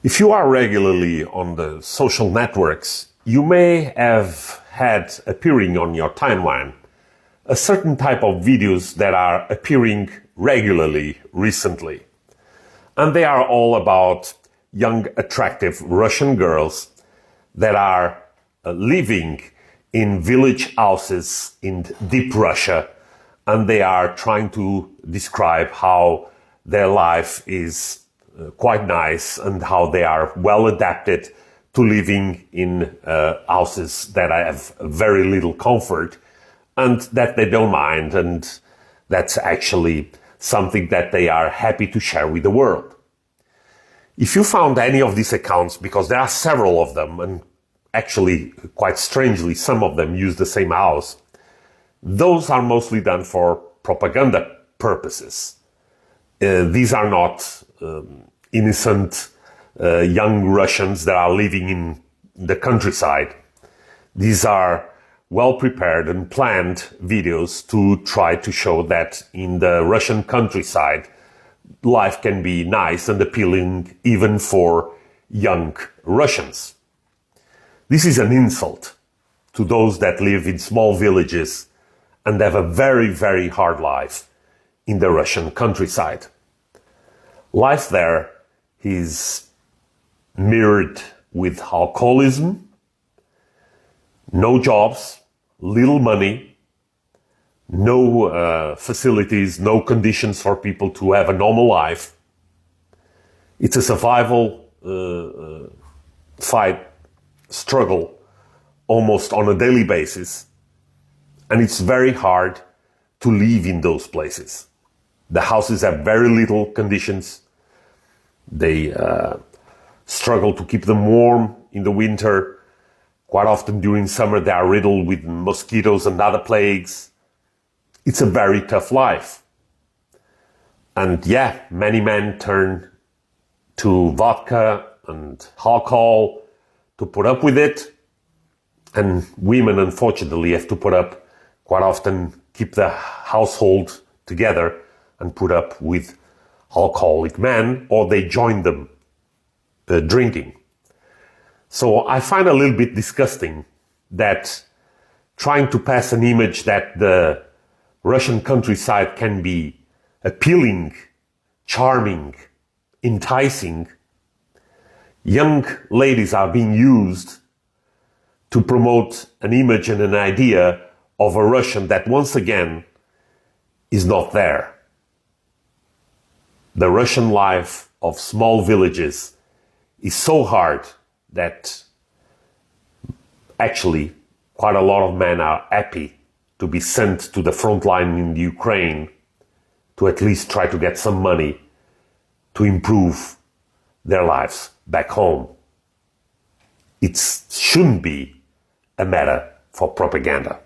If you are regularly on the social networks, you may have had appearing on your timeline a certain type of videos that are appearing regularly recently. And they are all about young, attractive Russian girls that are living in village houses in deep Russia, and they are trying to describe how their life is quite nice and how they are well adapted to living in houses that have very little comfort and that they don't mind, and that's actually something that they are happy to share with the world. If you found any of these accounts, because there are several of them, and actually quite strangely some of them use the same house, those are mostly done for propaganda purposes. These are not innocent young Russians that are living in the countryside. These are well-prepared and planned videos to try to show that in the Russian countryside, life can be nice and appealing even for young Russians. This is an insult to those that live in small villages and have a very, very hard life in the Russian countryside. Life there is mirrored with alcoholism, no jobs, little money, no facilities, no conditions for people to have a normal life. It's a survival struggle almost on a daily basis, and it's very hard to live in those places. The houses have very little conditions. They struggle to keep them warm in the winter. Quite often during summer they are riddled with mosquitoes and other plagues. It's a very tough life. And yeah, many men turn to vodka and alcohol to put up with it. And women, unfortunately, have to put up, quite often keep the household together and put up with alcoholic men, or they join them drinking. So I find a little bit disgusting that trying to pass an image that the Russian countryside can be appealing, charming, enticing, young ladies are being used to promote an image and an idea of a Russian that once again is not there. The Russian life of small villages is so hard that actually quite a lot of men are happy to be sent to the front line in Ukraine to at least try to get some money to improve their lives back home. It shouldn't be a matter for propaganda.